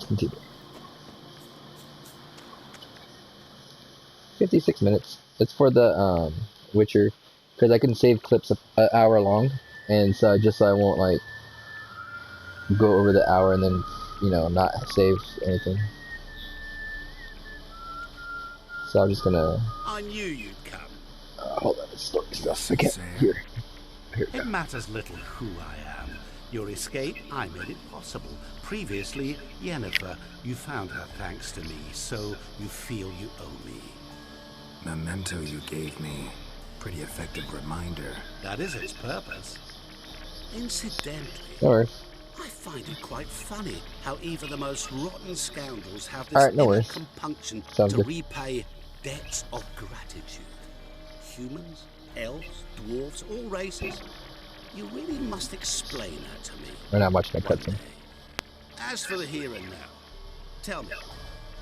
Continue. 56 minutes. It's for the Witcher, because I can save clips an hour long, and so just so I won't like go over the hour and then not save anything. So I'm just gonna. I knew you'd come. Hold on, it's story stuff. I can't hear. It matters little who I am. Your escape, I made it possible. Previously, Yennefer, you found her thanks to me, so you feel you owe me. Memento you gave me. Pretty effective reminder. That is its purpose. Incidentally, No worries. I find it quite funny how even the most rotten scoundrels have this Alright, no inner worries. compunction Sounds to good. repay debts of gratitude. Humans, elves, dwarves, all races. You really must explain that to me. We're not watching a one cutscene. day. As for the here and now, tell me,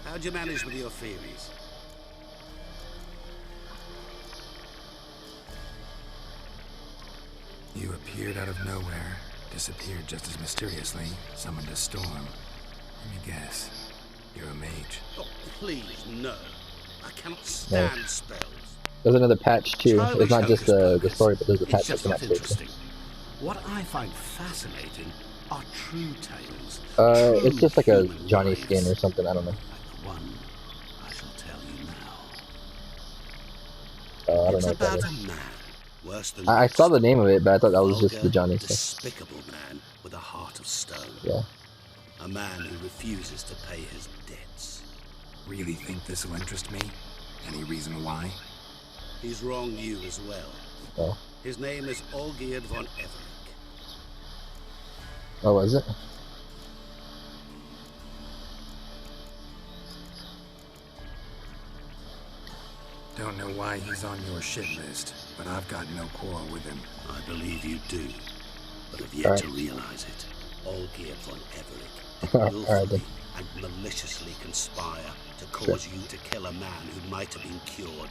how'd you manage with your theories? You appeared out of nowhere, disappeared just as mysteriously, summoned a storm. Let me guess. You're a mage. Oh, please, no. I cannot stand spells. There's another patch too. Childish It's not just the hocus-pocus. story, but there's a patch It's just that not connects it. interesting. What I find fascinating are true tales. It's just like a human Johnny lives. skin or something. I don't know. Like the one I shall tell you now. I don't It's know what that about is. a man, worse than I saw the monster. name of it, but I thought that was just Vulgar, the Johnny stuff. despicable man with a heart of stone. Yeah. A man who refuses to pay his debts. Really think this will interest me? Any reason why? He's wronged you as well. Oh. His name is Olgierd von Everick. Oh, was it? Don't know why he's on your shit list, but I've got no quarrel with him. I believe you do, but have yet Alright. to realize it. Olgierd von Everick Alright, willfully then. and maliciously conspire to cause you to kill a man who might have been cured.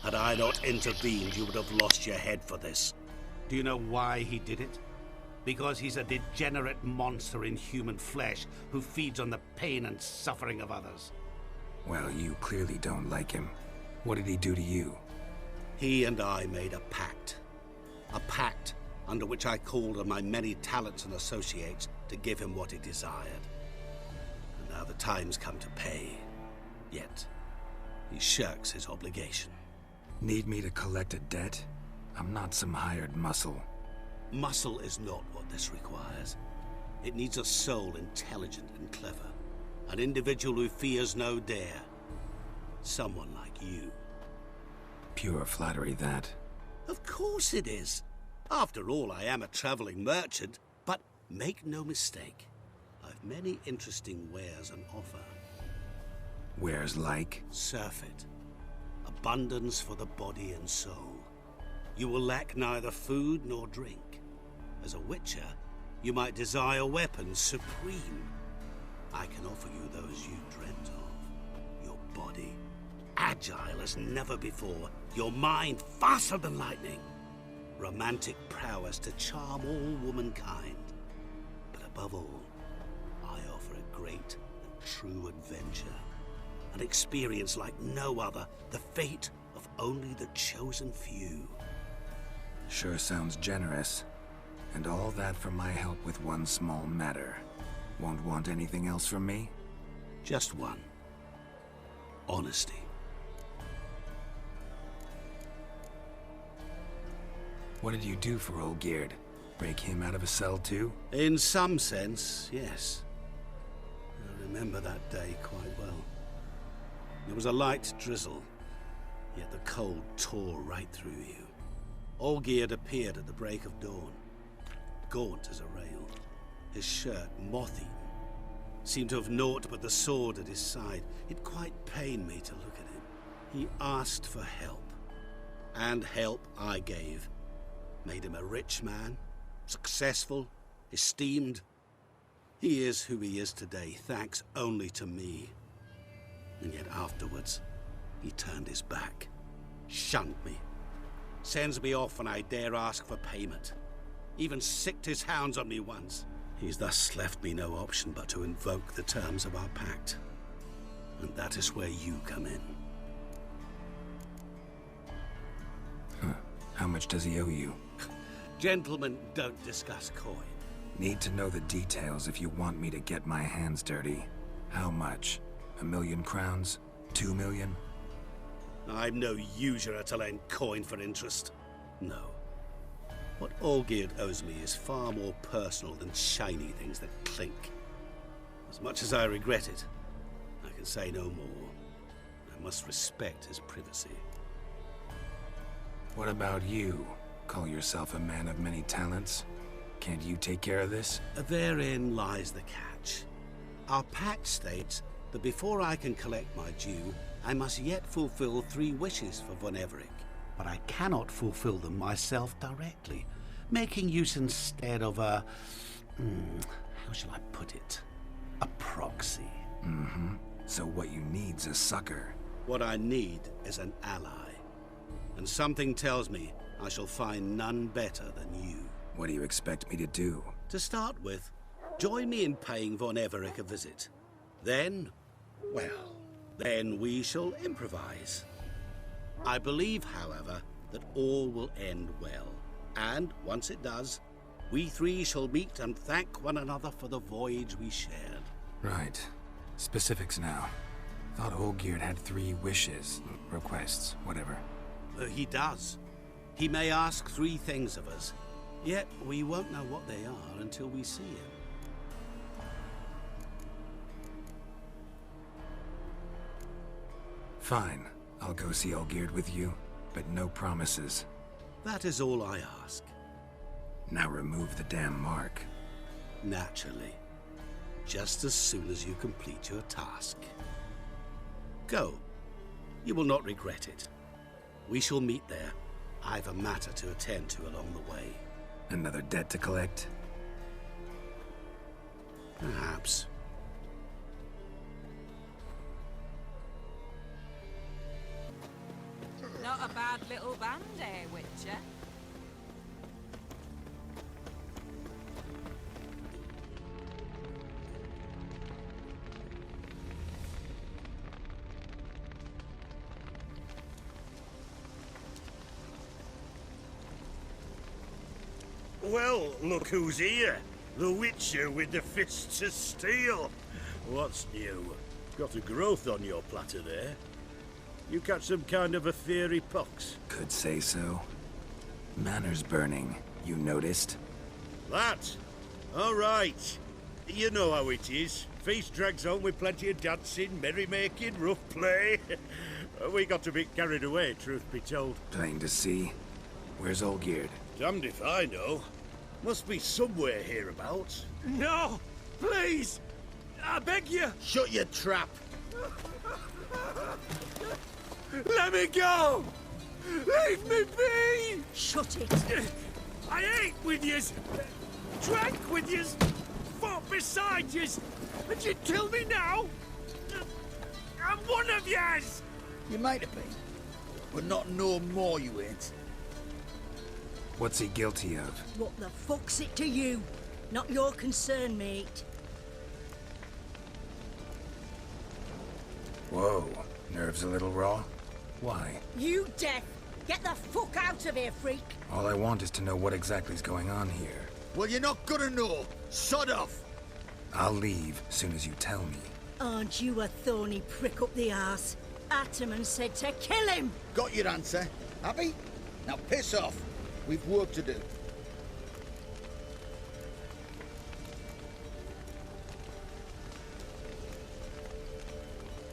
Had I not intervened, you would have lost your head for this. Do you know why he did it? Because he's a degenerate monster in human flesh who feeds on the pain and suffering of others. Well, you clearly don't like him. What did he do to you? He and I made a pact. A pact under which I called on my many talents and associates to give him what he desired. And now the time's come to pay. Yet, he shirks his obligation. Need me to collect a debt? I'm not some hired muscle. Muscle is not what this requires. It needs a soul intelligent and clever. An individual who fears no dare. Someone like you. Pure flattery, that. Of course it is. After all, I am a traveling merchant. But make no mistake, I've many interesting wares on offer. Wares like? Surfeit. Abundance for the body and soul. You will lack neither food nor drink. As a witcher, you might desire weapons supreme. I can offer you those you dreamt of. Your body, agile as never before. Your mind, faster than lightning. Romantic prowess to charm all womankind. But above all, I offer a great and true adventure. An experience like no other, the fate of only the chosen few. Sure sounds generous. And all that for my help with one small matter. Won't want anything else from me? Just one. Honesty. What did you do for Olgierd? Break him out of a cell too? In some sense, yes. I remember that day quite well. There was a light drizzle, yet the cold tore right through you. Olgierd appeared at the break of dawn, gaunt as a rail, his shirt moth-eaten. Seemed to have naught but the sword at his side. It quite pained me to look at him. He asked for help, and help I gave. Made him a rich man, successful, esteemed. He is who he is today, thanks only to me. And yet afterwards, he turned his back, shunned me, sends me off when I dare ask for payment. Even sicked his hounds on me once. He's thus left me no option but to invoke the terms of our pact. And that is where you come in. Huh. How much does he owe you? Gentlemen don't discuss coin. Need to know the details if you want me to get my hands dirty. How much? 1,000,000 crowns? 2 million? I'm no usurer to lend coin for interest. No. What Olgierd owes me is far more personal than shiny things that clink. As much as I regret it, I can say no more. I must respect his privacy. What about you? Call yourself a man of many talents? Can't you take care of this? Therein lies the catch. Our pact states that before I can collect my due, I must yet fulfill 3 wishes for Von Everec. But I cannot fulfill them myself directly, making use instead of a... how shall I put it? A proxy. Mm-hmm. So what you need's a sucker. What I need is an ally. And something tells me I shall find none better than you. What do you expect me to do? To start with, join me in paying Von Everec a visit. Then, well, then we shall improvise. I believe, however, that all will end well. And once it does, we 3 shall meet and thank one another for the voyage we shared. Right. Specifics now. Thought Olgierd had 3 wishes, requests, whatever. He does. He may ask 3 things of us, yet we won't know what they are until we see him. Fine. I'll go see Olgierd with you, but no promises. That is all I ask. Now remove the damn mark. Naturally. Just as soon as you complete your task. Go. You will not regret it. We shall meet there. I've a matter to attend to along the way. Another debt to collect? Perhaps. Not a bad little band, eh, Witcher? Well, look who's here. The Witcher with the fists of steel. What's new? Got a growth on your platter there. You catch some kind of a theory pox? Could say so. Manor's burning. You noticed? That? All right. You know how it is. Feast drags on with plenty of dancing, merrymaking, rough play. We got a bit carried away, truth be told. Plain to see. Where's Olgierd? Damned if I know. Must be somewhere hereabouts. No! Please! I beg you! Shut your trap! Let me go! Leave me be! Shut it! I ate with yous! Drank with yous! Fought beside yous! And you kill me now? I'm one of yous! You might have been, but not no more you ain't. What's he guilty of? What the fuck's it to you? Not your concern, mate. Whoa. Nerves a little raw? Why? You deaf! Get the fuck out of here, freak! All I want is to know what exactly is going on here. Well, you're not gonna know. Sod off! I'll leave soon as you tell me. Aren't you a thorny prick up the arse? Ataman said to kill him! Got your answer. Happy? Now piss off. We've work to do.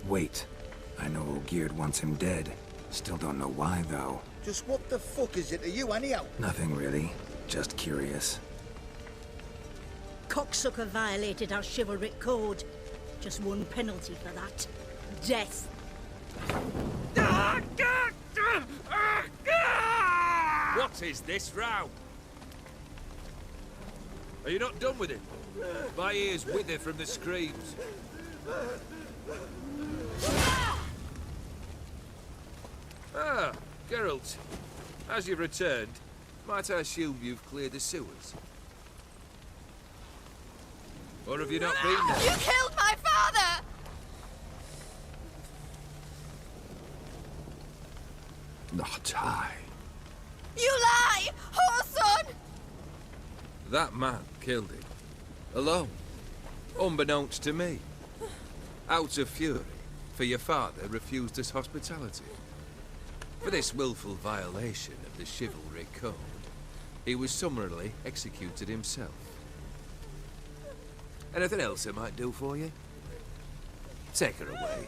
Wait. I know Olgierd wants him dead. Still don't know why, though. Just what the fuck is it to you, anyhow? Nothing really. Just curious. Cocksucker violated our chivalric code. Just one penalty for that. Death. What is this row? Are you not done with it? My ears wither from the screams. Ah, Geralt. As you've returned, might I assume you've cleared the sewers? Or have you not been there? You killed my father! Not I. You lie! Whoreson! That man killed him. Alone. Unbeknownst to me. Out of fury, for your father refused us hospitality. For this willful violation of the chivalry code, he was summarily executed himself. Anything else I might do for you? Take her away.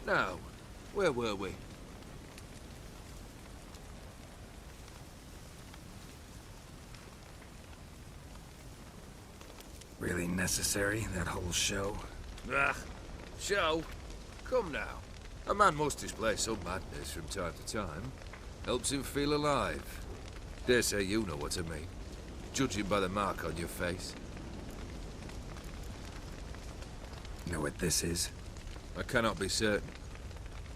Now, where were we? Really necessary, that whole show? Ah, show? Come now. A man must display some madness from time to time. Helps him feel alive. Dare say you know what I mean. Judging by the mark on your face. Know what this is? I cannot be certain,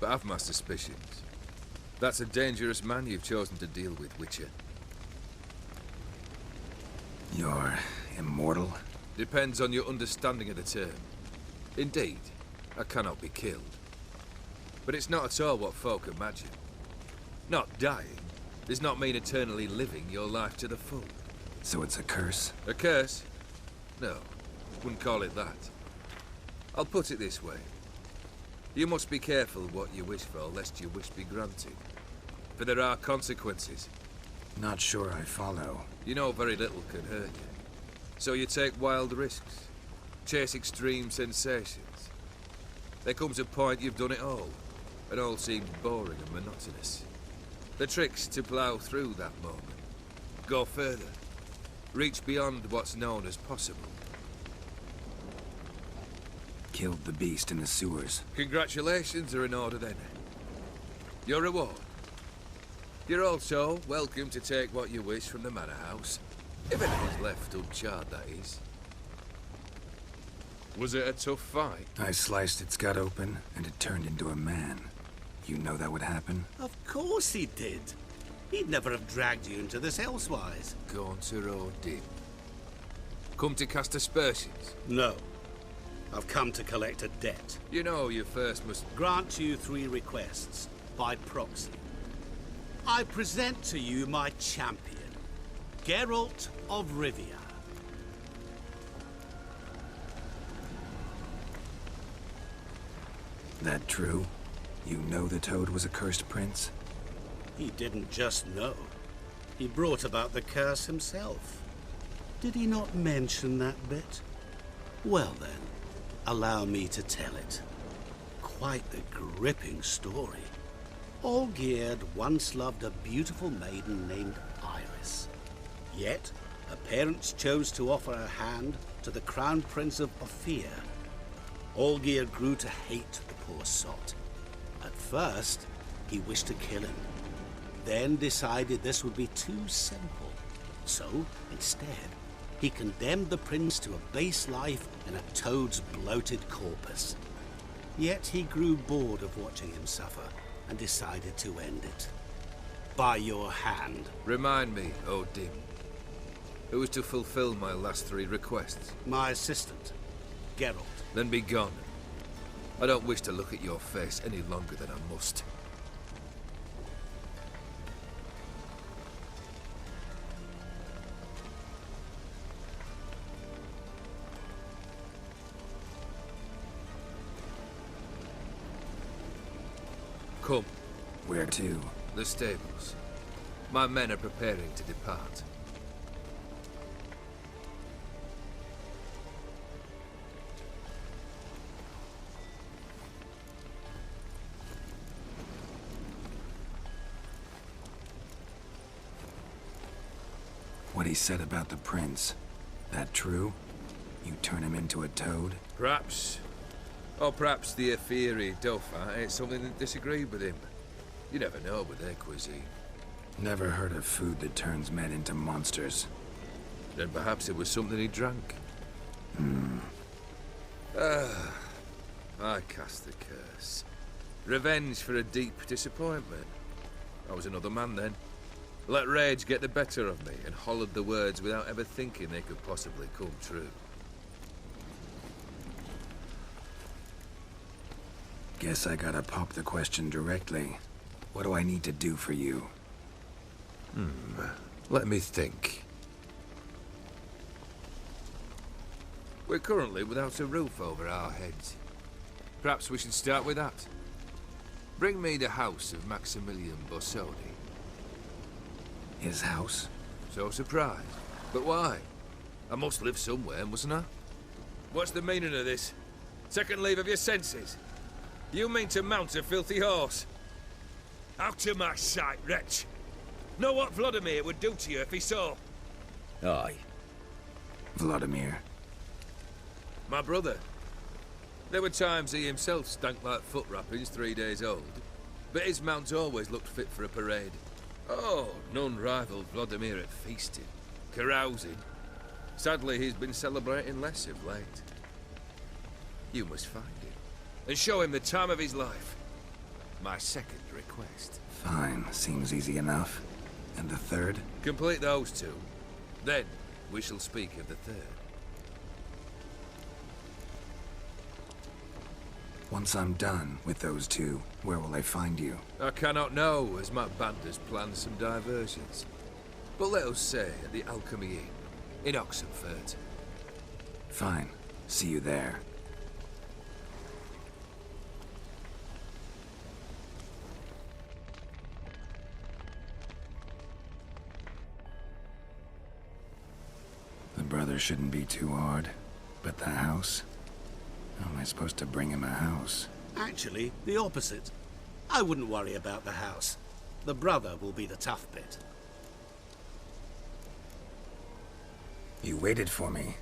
but I've my suspicions. That's a dangerous man you've chosen to deal with, Witcher. You're immortal? Depends on your understanding of the term. Indeed, I cannot be killed. But it's not at all what folk imagine. Not dying does not mean eternally living your life to the full. So it's a curse? A curse? No, wouldn't call it that. I'll put it this way. You must be careful what you wish for, lest your wish be granted. For there are consequences. Not sure I follow. You know very little can hurt you. So you take wild risks. Chase extreme sensations. There comes a point you've done it all, and all seems boring and monotonous. The trick's to plough through that moment. Go further. Reach beyond what's known as possible. Killed the beast in the sewers. Congratulations are in order then. Your reward. You're also welcome to take what you wish from the manor house. If anything's left uncharred, that is. Was it a tough fight? I sliced its gut open, and it turned into a man. You know that would happen? Of course he did. He'd never have dragged you into this elsewise. Gaunter or dim. Come to cast aspersions? No. I've come to collect a debt. You know you first must Grant you 3 requests, by proxy. I present to you my champion, Geralt of Rivia. That true? You know the Toad was a cursed prince? He didn't just know. He brought about the curse himself. Did he not mention that bit? Well then, allow me to tell it. Quite the gripping story. Olgierd once loved a beautiful maiden named Iris. Yet, her parents chose to offer her hand to the Crown Prince of Ophir. Olgierd grew to hate the poor sot. At first, he wished to kill him. Then decided this would be too simple. So, instead, he condemned the prince to a base life in a toad's bloated corpus. Yet he grew bored of watching him suffer and decided to end it. By your hand. Remind me, O Dim. Who is to fulfill my last 3 requests? My assistant, Geralt. Then be gone. I don't wish to look at your face any longer than I must. Come. Where to? The stables. My men are preparing to depart. What he said about the prince. That true? You turn him into a toad? Perhaps. Or perhaps the Ephiri Dauphin ate something that disagreed with him. You never know with their cuisine. Never heard of food that turns men into monsters. Then perhaps it was something he drank. I cast the curse. Revenge for a deep disappointment. I was another man then. Let rage get the better of me and hollered the words without ever thinking they could possibly come true. Guess I gotta pop the question directly. What do I need to do for you? Let me think. We're currently without a roof over our heads. Perhaps we should start with that. Bring me the house of Maximilian Borsodi. His house? So surprised. But why? I must live somewhere, mustn't I? What's the meaning of this? Second leave of your senses? You mean to mount a filthy horse? Out of my sight, wretch! Know what Vlodimir would do to you if he saw? Aye. Vlodimir. My brother. There were times he himself stank like foot wrappings 3 days old, but his mount always looked fit for a parade. Oh, none rivaled Vlodimir at feasting, carousing. Sadly, he's been celebrating less of late. You must find him, and show him the time of his life. My second request. Fine, seems easy enough. And the third? Complete those two. Then, we shall speak of the third. Once I'm done with those two, where will I find you? I cannot know, as my band has planned some diversions. But let us say at the Alchemy Inn, in Oxenfurt. Fine. See you there. The brother shouldn't be too hard. But the house? How am I supposed to bring him a house? Actually, the opposite. I wouldn't worry about the house. The brother will be the tough bit. You waited for me.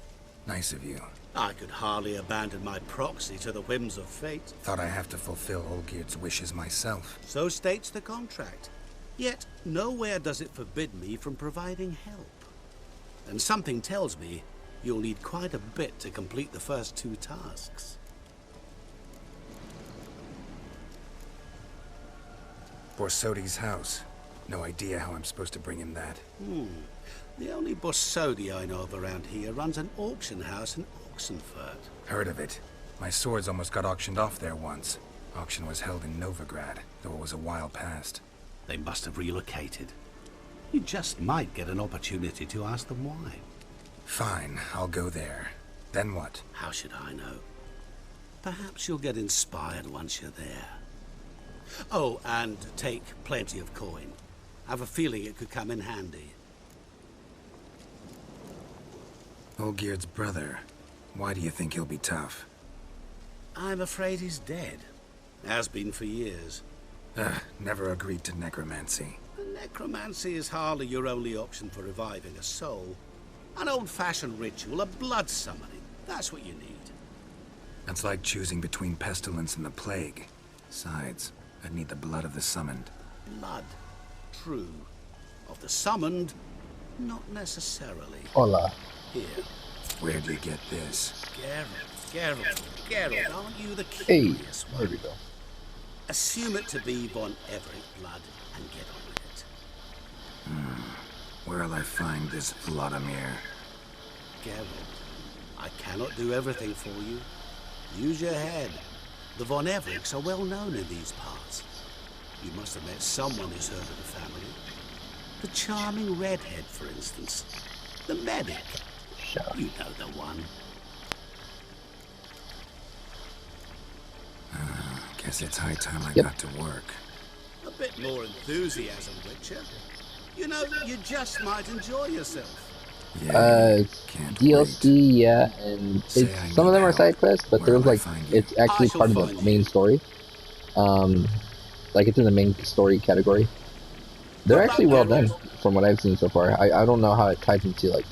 Nice of you. I could hardly abandon my proxy to the whims of fate. Thought I have to fulfill Olgierd's wishes myself. So states the contract. Yet, nowhere does it forbid me from providing help. And something tells me you'll need quite a bit to complete the first two tasks. Borsodi's house. No idea how I'm supposed to bring him that. The only Borsodi I know of around here runs an auction house in Oxenfurt. Heard of it. My swords almost got auctioned off there once. Auction was held in Novigrad, though it was a while past. They must have relocated. You just might get an opportunity to ask them why. Fine, I'll go there. Then what? How should I know? Perhaps you'll get inspired once you're there. Oh, and take plenty of coin. I have a feeling it could come in handy. Olgierd's brother. Why do you think he'll be tough? I'm afraid he's dead. Has been for years. Never agreed to necromancy. Necromancy is hardly your only option for reviving a soul. An old-fashioned ritual, a blood summoning. That's what you need. That's like choosing between pestilence and the plague. Besides, I'd need the blood of the summoned. Blood. True. Of the summoned, not necessarily. Hola. Here. Where do you get this? Geralt, aren't you the Hey, curious there one? we go. Assume it to be Von Everett blood and get on with it. Where'll I find this Vlodimir? Geralt, I cannot do everything for you. Use your head. The Von Evericks are well known in these parts. You must have met someone who's heard of the family. The charming redhead, for instance. The medic. Shut up. You know the one. Guess it's high time I Yep. got to work. A bit more enthusiasm, Witcher. You know, you just might enjoy yourself. Yeah, can't DLC, wait. yeah, and Say it's, I some of need them are help. side quests, but Where there's will I like find you? it's actually I shall part of find the you. main story. Like it's in the main story category. They're What actually about well done Geralt? from what I've seen so far. I don't know how it ties into like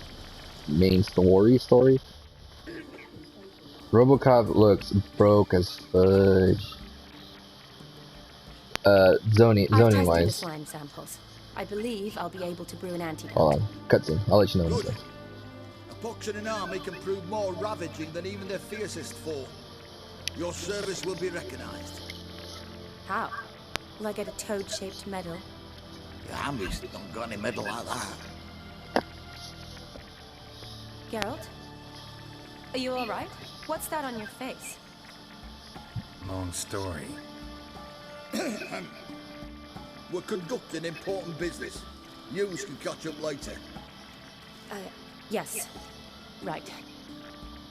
main story. RoboCop looks broke as fudge. Zoning I've tested the wise. slime samples. I believe I'll be able to brew an antidote. Hold on, cutscene. I'll let you know when it's Good. done. pox in an army can prove more ravaging than even their fiercest foe. Your service will be recognized. How? Will I get a toad-shaped medal? The army's not got any medal like that. Geralt? Are you alright? What's that on your face? Long story. We're conducting important business. Yous can catch up later. Yes. Right.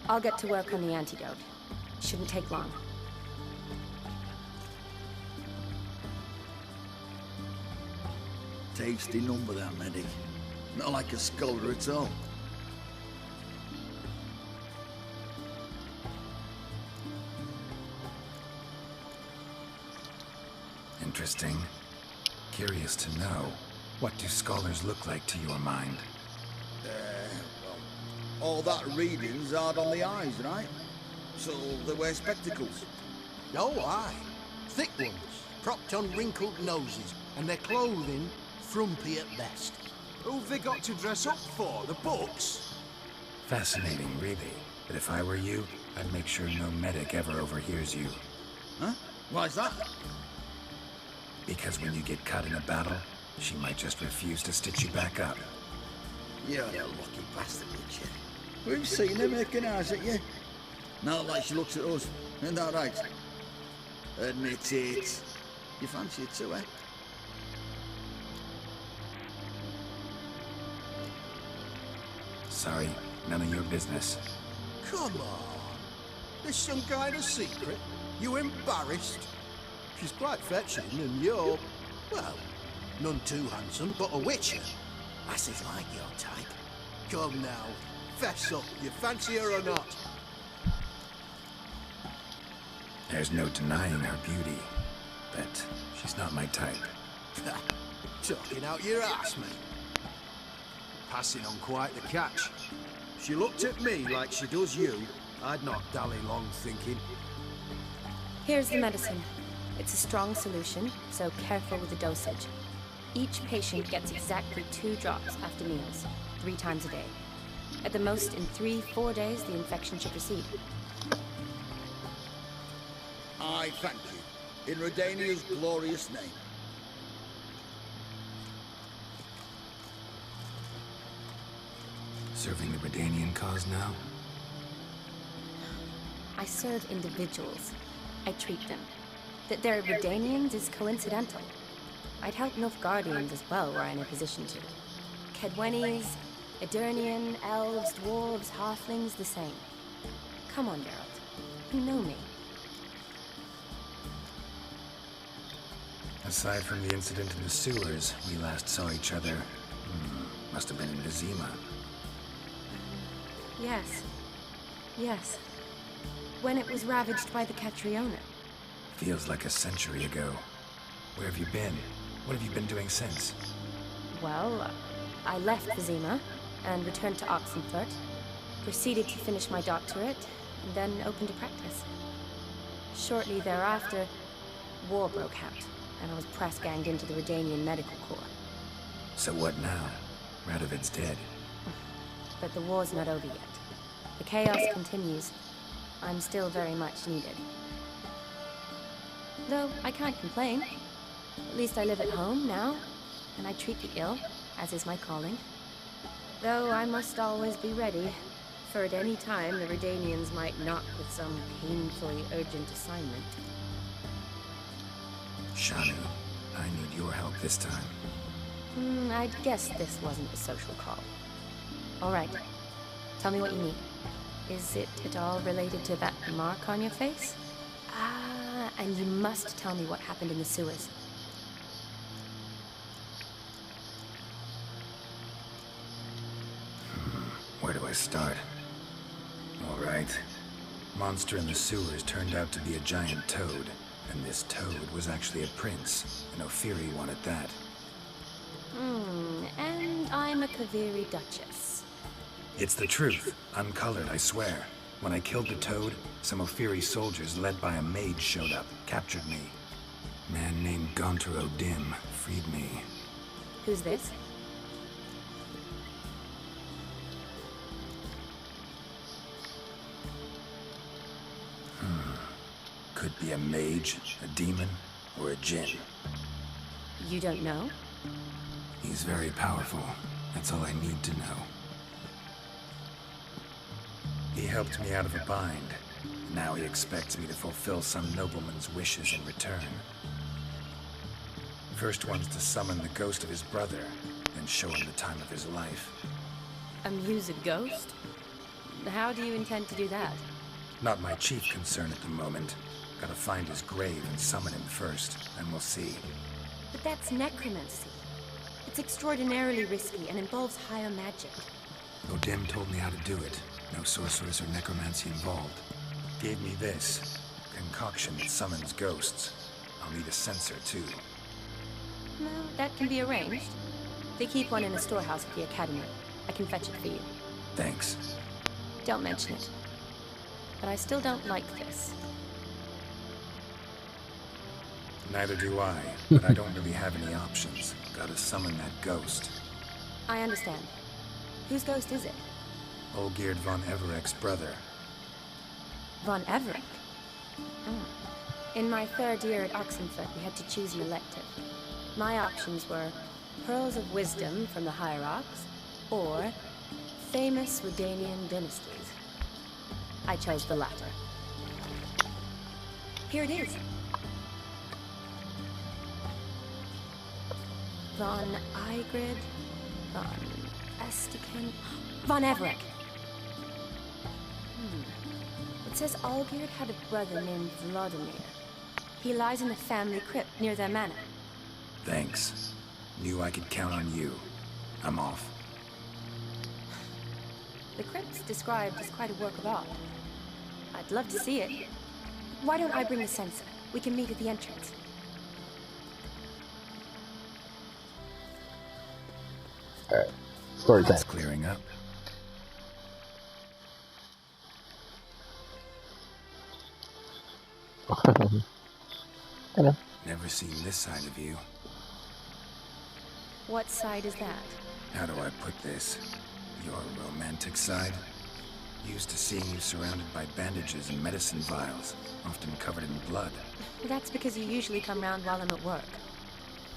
I'll get to work on the antidote. Shouldn't take long. Tasty number, that medic. Not like a scholar at all. Interesting. Curious to know, what do scholars look like to your mind? All that reading's hard on the eyes, right? So they wear spectacles. Oh, aye. Thick ones, propped on wrinkled noses, and their clothing frumpy at best. Who've they got to dress up for? The books? Fascinating, really. But if I were you, I'd make sure no medic ever overhears you. Huh? Why's that? Because when you get caught in a battle, she might just refuse to stitch you back up. You're a lucky bastard, Richard. We've seen her making eyes at you. Not like she looks at us. Isn't that right? Admit it. You fancy it too, eh? Sorry, none of your business. Come on. There's some kind of secret. You embarrassed? She's quite fetching, and you're, well, none too handsome, but a witcher. Lasses like your type. Come now, fess up. You fancy her or not? There's no denying her beauty, but she's not my type. Talking out your ass, mate. Passing on quite the catch. She looked at me like she does you. I'd not dally long thinking. Here's the medicine. It's a strong solution, so careful with the dosage. Each patient gets exactly 2 drops after meals, 3 times a day. At the most, in 3-4 days, the infection should recede. I thank you. In Redania's glorious name. Serving the Redanian cause now? I serve individuals. I treat them. That they're Redanians is coincidental. I'd help Nilfgaardians as well were I in a position to. Kedwenis, Edirnian, elves, dwarves, halflings, the same. Come on, Geralt. You know me. Aside from the incident in the sewers, we last saw each other. Must have been in Vizima. Yes. Yes. When it was ravaged by the Catriona. Feels like a century ago. Where have you been? What have you been doing since? Well, I left Vizima and returned to Oxenfurt. Proceeded to finish my doctorate, and then opened a practice. Shortly thereafter, war broke out, and I was press-ganged into the Redanian Medical Corps. So what now? Radovid's dead. But the war's not over yet. The chaos continues. I'm still very much needed. Though I can't complain. At least I live at home now, and I treat the ill, as is my calling. Though I must always be ready, for at any time the Redanians might knock with some painfully urgent assignment. Shanu, I need your help this time. I'd guess this wasn't a social call. All right. Tell me what you need. Is it at all related to that mark on your face? Ah, and you must tell me what happened in the sewers. Where do I start? All right. Monster in the sewers turned out to be a giant toad, and this toad was actually a prince, an Ophiri one at that. And I'm a Kaviri Duchess. It's the truth. Uncolored, I swear. When I killed the toad, some Ophiri soldiers led by a mage showed up, captured me. Man named Gontar O'Dim freed me. Who's this? Could be a mage, a demon, or a djinn. You don't know? He's very powerful. That's all I need to know. He helped me out of a bind. Now he expects me to fulfill some nobleman's wishes in return. First one's to summon the ghost of his brother, then show him the time of his life. Amuse a ghost? How do you intend to do that? Not my chief concern at the moment. Gotta find his grave and summon him first, and we'll see. But that's necromancy. It's extraordinarily risky and involves higher magic. Vlodimir told me how to do it. No sorceress or necromancy involved. Gave me this concoction that summons ghosts. I'll need a censer too. Well, that can be arranged. They keep one in a storehouse at the academy. I can fetch it for you. Thanks. Don't mention it. But I still don't like this. Neither do I, but I don't really have any options. Gotta summon that ghost. I understand. Whose ghost is it? Olgierd von Evereck's brother. Von Evereck? Oh. In my third year at Oxenford, we had to choose an elective. My options were Pearls of Wisdom from the Hierarchs, or famous Redanian dynasties. I chose the latter. Here it is. Von Olgierd, Von Estiken, Von Evereck. It says Olgierd had a brother named Vlodimir. He lies in the family crypt near their manor. Thanks. Knew I could count on you. I'm off. The crypt's described as quite a work of art. I'd love to see it. Why don't I bring the censer? We can meet at the entrance. Alright. Story time. It's clearing up. I know. Never seen this side of you. What side is that? How do I put this? Your romantic side? Used to seeing you surrounded by bandages and medicine vials, often covered in blood. That's because you usually come round while I'm at work.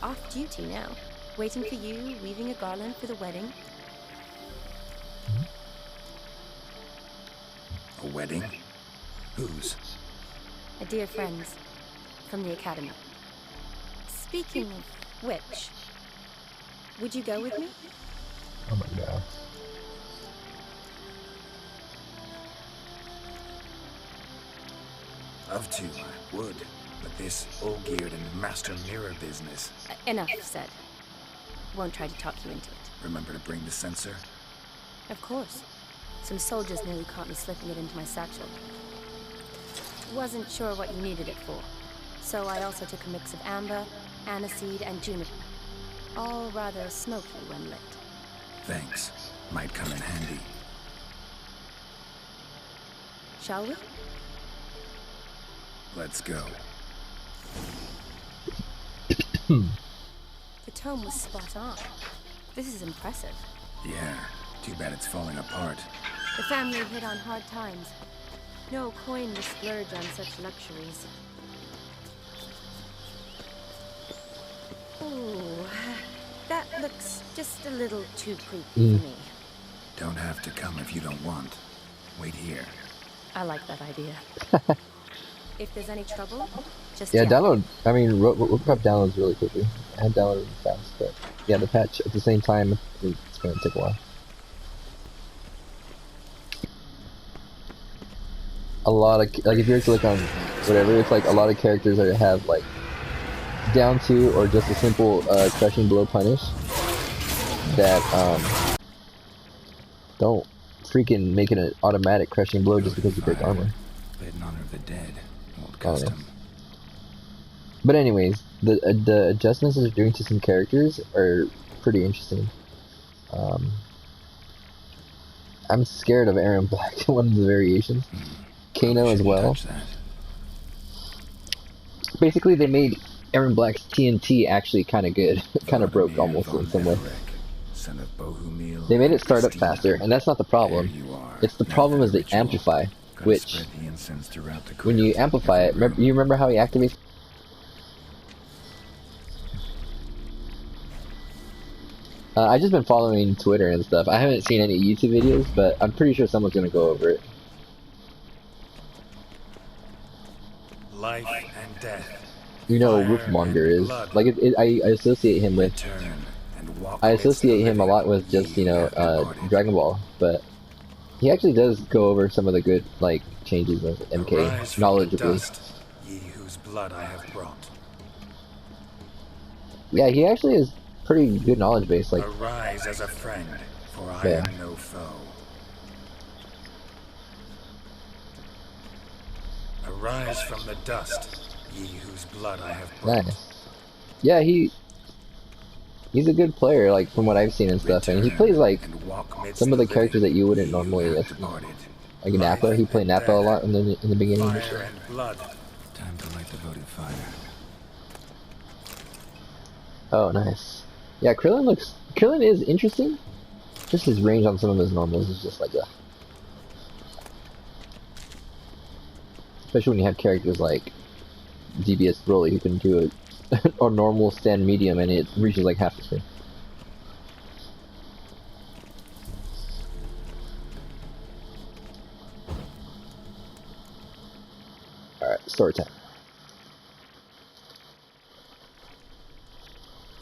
Off duty now. Waiting for you, weaving a garland for the wedding. A wedding? Whose? A dear friend's. From the academy. Speaking of which, would you go with me? Oh my god. Love to, I would. But this Olgierd and Master Mirror business. Enough said. Won't try to talk you into it. Remember to bring the censer? Of course. Some soldiers nearly caught me slipping it into my satchel. Wasn't sure what you needed it for. So I also took a mix of amber, aniseed, and juniper. All rather smoky when lit. Thanks. Might come in handy. Shall we? Let's go. The tome was spot on. This is impressive. Yeah, too bad it's falling apart. The family hit on hard times. No coin to splurge on such luxuries. Ooh, that looks just a little too creepy for me. Don't have to come if you don't want. Wait here. I like that idea. If there's any trouble, just Yeah, yell. download. I mean, Rookcraft downloads really quickly. I had downloaded fast, but yeah, the patch at the same time, it's gonna take a while. A lot of like, if you were to look on whatever, it's like a lot of characters that have like down to or just a simple crushing blow punish that don't freaking make it an automatic crushing blow just because you break armor. Lit in honor of the dead. Old Oh, yeah. custom. But anyways, the adjustments that they're doing to some characters are pretty interesting. I'm scared of Aaron Black, one of the variations. Kano as well. Basically, they made Aaron Black's TNT actually kind of good. Kind of broke almost in some way. They made it start up faster, and that's not the problem. It's the problem is the amplify. Gotta which spread the incense throughout the when you crypt, amplify it, every room. you remember how he activates? I've just been following Twitter and stuff. I haven't seen any YouTube videos, but I'm pretty sure someone's gonna go over it. Life and death. You know Fire what Wolfmonger and is. blood. Like, I associate him with... Return and walk I amidst the associate him a living, lot with ye just, you who know, have departed. Dragon Ball, but he actually does go over some of the good, like, changes of MK, Arise from the knowledgeably. dust, ye whose blood I have brought. Yeah, he actually is pretty good knowledge base, like... Arise as a friend, for I Yeah. am no foe. Arise from the dust, ye whose blood I have brought. Nice. Yeah, he's a good player, like, from what I've seen and stuff, and he plays, like, And walk midst some of the living, characters that you wouldn't ye who normally... have departed. Like Nappa, he played Nappa a lot in the beginning of the show. Fire and blood. Time to light the votive fire. Oh, nice. Yeah, Krillin is interesting. Just his range on some of his normals is just like a... Especially when you have characters like DBS Broly who can do a normal stand medium and it reaches like half the screen. Alright, story time.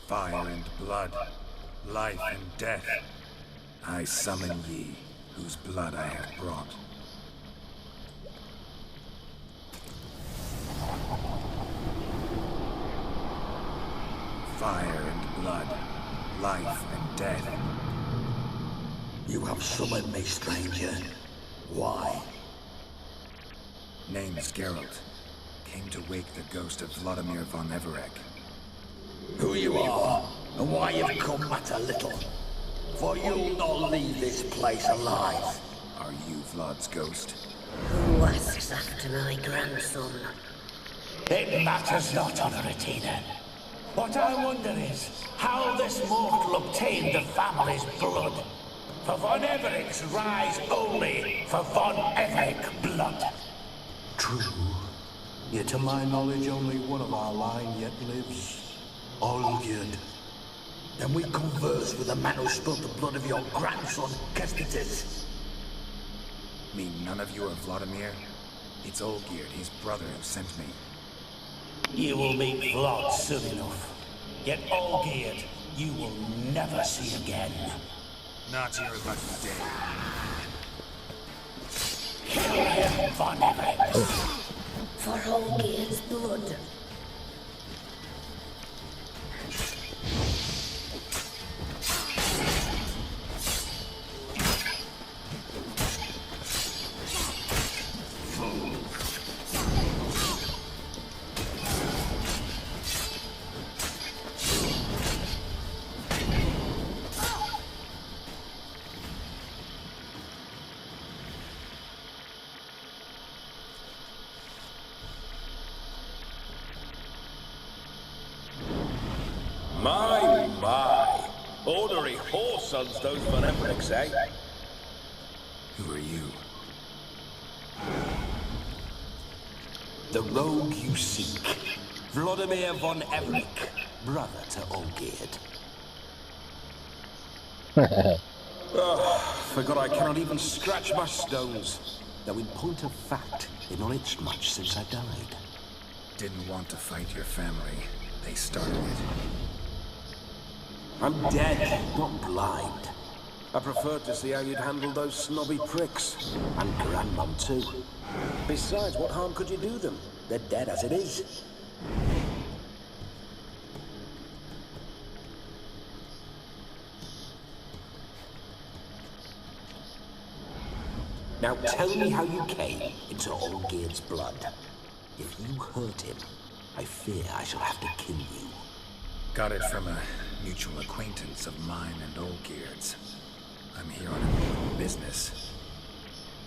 Fire and blood, life and death. I summon ye, whose blood I have brought. Fire and blood, life and death. You have summoned me, stranger. Why? Name's Geralt. Came to wake the ghost of Vlodimir von Everec. Who you are, and why you've come matter little. For you'll not leave this place alive. Are you Vlod's ghost? Who asks after my grandson? It matters not, Honoratina. What I wonder is how this mortal obtained the family's blood. For von Evereck's rise only for von Evereck blood. True. Yet to my knowledge, only one of our line yet lives. Olgierd. Then we converse with the man who spilled the blood of your grandson, Kestitis. Mean none of you are Vlodimir? It's Olgierd, his brother, who sent me. You will meet Vlod soon enough. Yet Olgierd, you will never see again. Not your lucky day. Kill him, von Evereck. For Olgierd's blood. My. Ordinary HoS sons, those von Everecks, eh? Who are you? The rogue you seek. Vlodimir von Evereck, brother to Olgierd. Forgot I cannot even scratch my stones. Though in point of fact, they've not itched much since I died. Didn't want to fight your family. They started it. I'm dead, not blind. I preferred to see how you'd handle those snobby pricks. And Grandmum too. Besides, what harm could you do them? They're dead as it is. Now tell me how you came into Olgierd's blood. If you hurt him, I fear I shall have to kill you. Got it from a mutual acquaintance of mine and Olgierd's. I'm here on important business.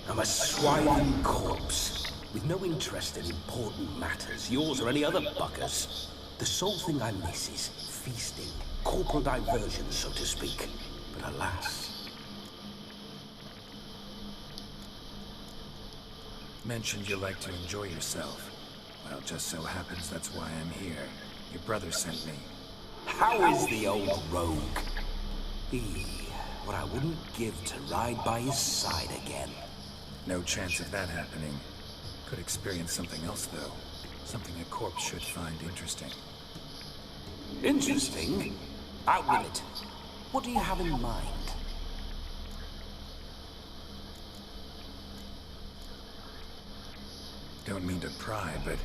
I'm a swine corpse, with no interest in important matters, yours or any other buggers. The sole thing I miss is feasting, corporal diversion, so to speak. But alas... Mentioned you like to enjoy yourself. Well, just so happens that's why I'm here. Your brother sent me. How is the old rogue? What I wouldn't give to ride by his side again. No chance of that happening. Could experience something else, though. Something a corpse should find interesting. Interesting? Out with it. What do you have in mind? Don't mean to pry, but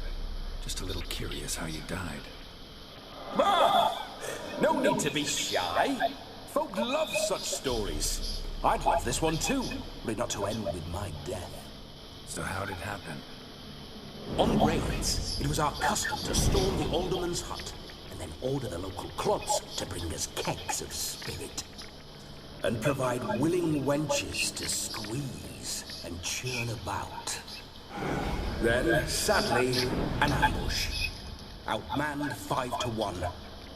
just a little curious how you died. Ah! No need to be shy. Folk love such stories. I'd love this one too, but not to end with my death. So how'd it happen? On raids, it was our custom to storm the alderman's hut, and then order the local clubs to bring us kegs of spirit. And provide willing wenches to squeeze and churn about. Then, sadly, an ambush. Outmanned 5 to 1.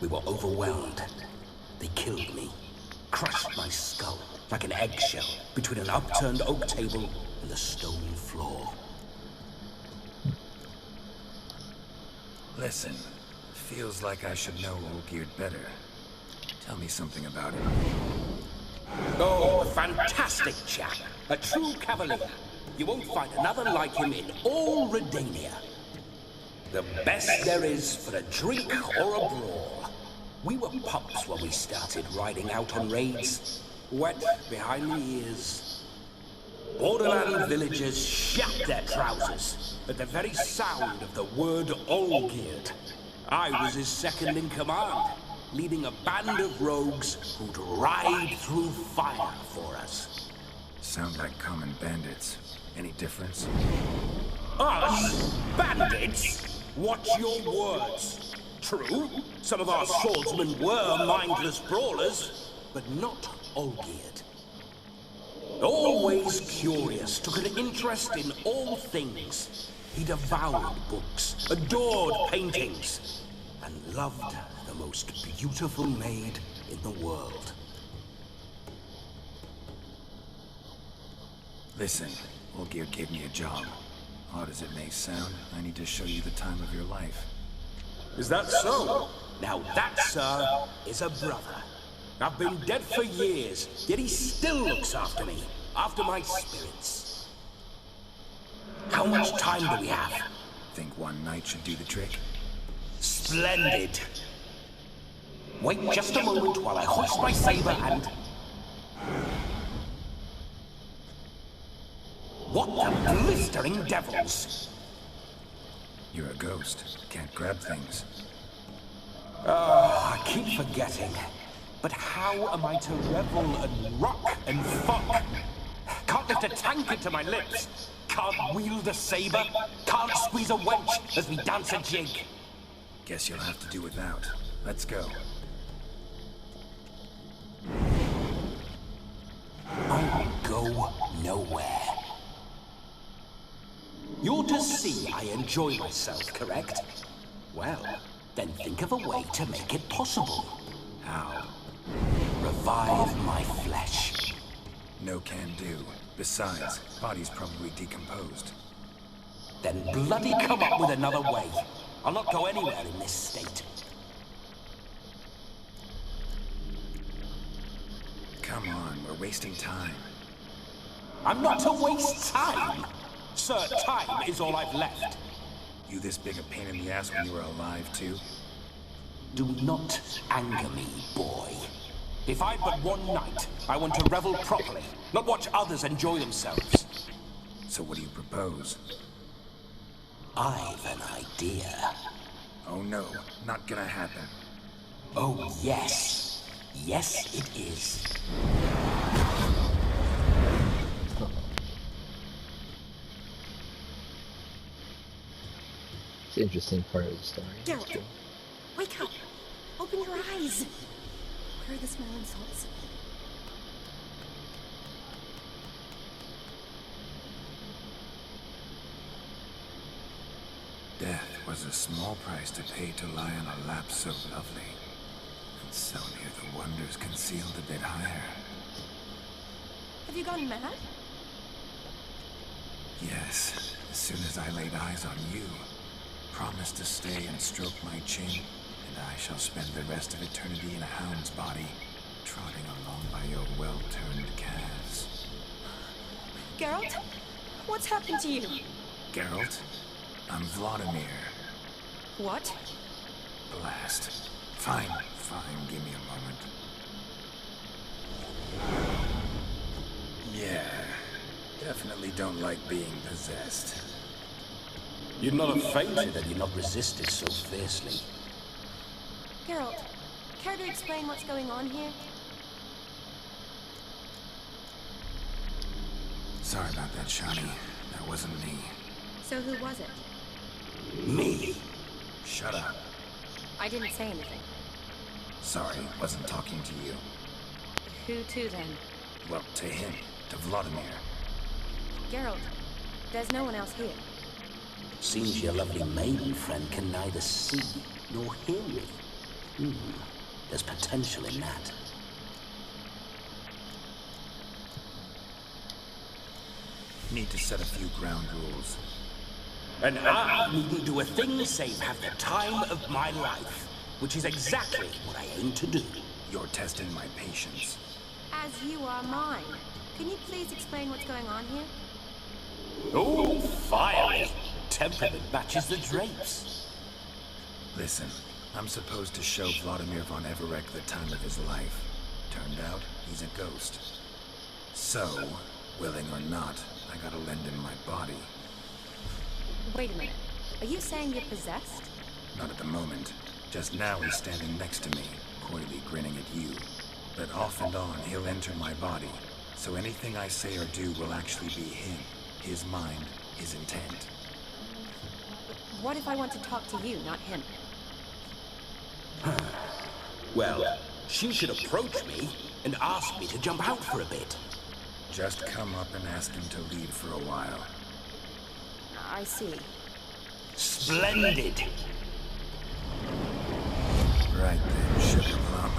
We were overwhelmed. They killed me. Crushed my skull like an eggshell between an upturned oak table and the stone floor. Listen, feels like I should know Olgierd better. Tell me something about him. Oh, a fantastic chap. A true cavalier. You won't find another like him in all Redania. The best there is for a drink or a brawl. We were pups when we started riding out on raids. Wet behind the ears. Borderland villagers shat their trousers at the very sound of the word Olgierd. I was his second in command, leading a band of rogues who'd ride through fire for us. Sound like common bandits. Any difference? Us? Bandits? Watch your words. True, some of our swordsmen were mindless brawlers, but not Olgierd. Always curious, took an interest in all things. He devoured books, adored paintings, and loved the most beautiful maid in the world. Listen, Olgierd gave me a job. Odd as it may sound, I need to show you the time of your life. Is that so? Now that, sir, is a brother. I've been dead for years, yet he still looks after me, after my spirits. How much time do we have? Think one night should do the trick? Splendid. Wait just a moment while I hoist my saber and... What the blistering devils? You're a ghost. Can't grab things. I keep forgetting. But how am I to revel and rock and fuck? Can't lift a tankard to my lips. Can't wield a saber. Can't squeeze a wench as we dance a jig. Guess you'll have to do without. Let's go. I will go nowhere. You're to see I enjoy myself, correct? Well, then think of a way to make it possible. How? Revive my flesh. No can do. Besides, body's probably decomposed. Then bloody come up with another way. I'll not go anywhere in this state. Come on, we're wasting time. I'm not to waste time. Sir, time is all I've left. You this big a pain in the ass when you were alive, too? Do not anger me, boy. If I'd but one night, I want to revel properly, not watch others enjoy themselves. So what do you propose? I've an idea. Oh no, not gonna happen. Oh yes. Yes, it is. It's an interesting part of the story. Geralt, wake up! Open your eyes! Where are the smelling salts? Death was a small price to pay to lie on a lap so lovely, and so near the wonders concealed a bit higher. Have you gone mad? Yes, as soon as I laid eyes on you, promise to stay and stroke my chin, and I shall spend the rest of eternity in a hound's body, trotting along by your well-turned calves. Geralt? What's happened to you? Geralt? I'm Vlodimir. What? Blast. Fine, give me a moment. Yeah, definitely don't like being possessed. You'd not have fainted had you not resisted so fiercely. Geralt, care to explain what's going on here? Sorry about that, Shani. That wasn't me. So who was it? Me? Shut up. I didn't say anything. Sorry, wasn't talking to you. Who to then? Well, to him. To Vlodimir. Geralt, there's no one else here. Seems your lovely maiden friend can neither see nor hear me. There's potential in that. Need to set a few ground rules. And I needn't do a thing save have the time of my life, which is exactly what I aim to do. You're testing my patience. As you are mine. Can you please explain what's going on here? Oh, fiery! Temperament matches the drapes. Listen, I'm supposed to show Vlodimir von Everec the time of his life. Turned out, he's a ghost. So, willing or not, I gotta lend him my body. Wait a minute. Are you saying you're possessed? Not at the moment. Just now he's standing next to me, coyly grinning at you. But off and on, he'll enter my body. So anything I say or do will actually be him. His mind, his intent. What if I want to talk to you, not him? Well, she should approach me and ask me to jump out for a bit. Just come up and ask him to leave for a while. I see. Splendid! Right then, Sugar Plum.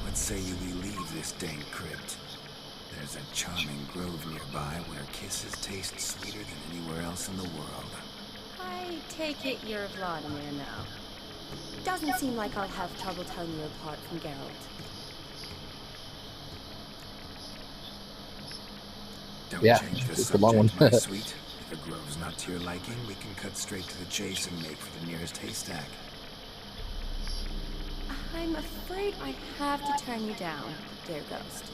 Let's say you leave this dank crypt. There's a charming grove nearby where kisses taste sweeter than anywhere else in the world. I take it you're Vlodimir now. Doesn't seem like I'll have trouble telling you apart from Geralt. Don't Yeah, change the it's a long one. subject, my sweet. If a grove's not to your liking, we can cut straight to the chase and make for the nearest haystack. I'm afraid I have to turn you down, dear ghost.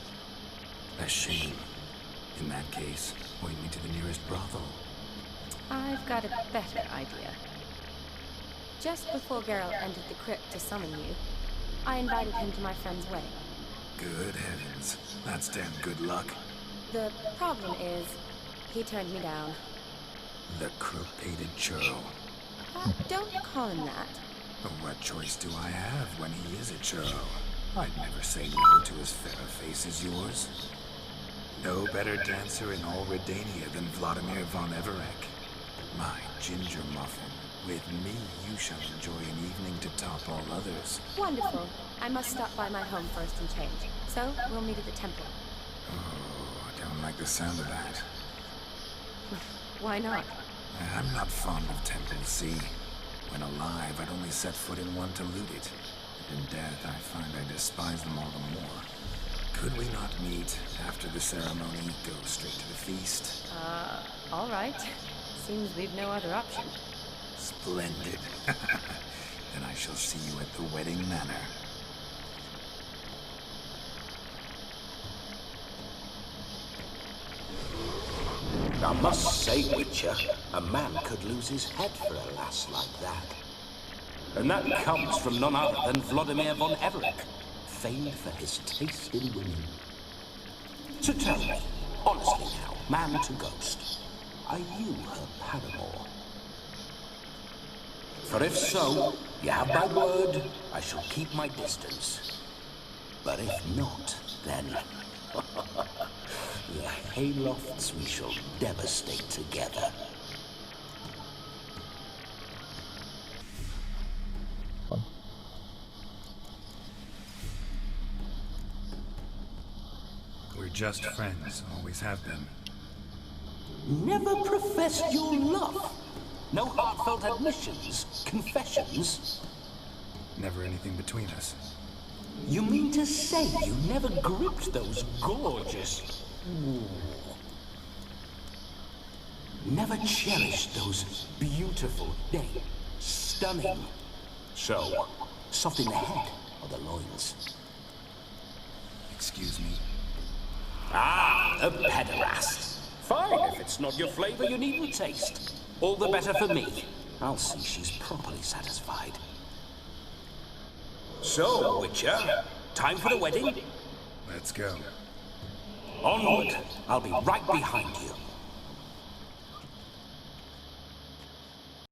A shame. In that case, point me to the nearest brothel. I've got a better idea. Just before Geralt entered the crypt to summon you, I invited him to my friend's wedding. Good heavens. That's damn good luck. The problem is, he turned me down. The crook-pated churl. Don't call him that. What choice do I have when he is a churl? I'd never say no to as fair a face as yours. No better dancer in all Redania than Vlodimir von Everec. My ginger muffin. With me, you shall enjoy an evening to top all others. Wonderful. I must stop by my home first and change. So, we'll meet at the temple. Oh, I don't like the sound of that. Why not? I'm not fond of temples, see? When alive, I'd only set foot in one to loot it. And in death, I find I despise them all the more. Could we not meet after the ceremony, go straight to the feast? All right. Seems we've no other option. Splendid. Then I shall see you at the wedding manor. I must say, Witcher, a man could lose his head for a lass like that. And that comes from none other than Vlodimir von Everec, famed for his taste in women. So tell me, honestly now, man to ghost, are you her paramour? For if so, you have my word, I shall keep my distance. But if not, then... the haylofts we shall devastate together. We're just friends, always have been. Never professed your love? No heartfelt admissions, confessions? Never anything between us. You mean to say you never gripped those gorgeous... Ooh. Never cherished those beautiful, nay, stunning... So, soft in the head or the loins? Excuse me? Ah, a pederast. Fine, if it's not your flavor, you needn't taste. All the better for me. I'll see she's properly satisfied. So, Witcher, time for the wedding? Let's go. Onward. I'll be right behind you.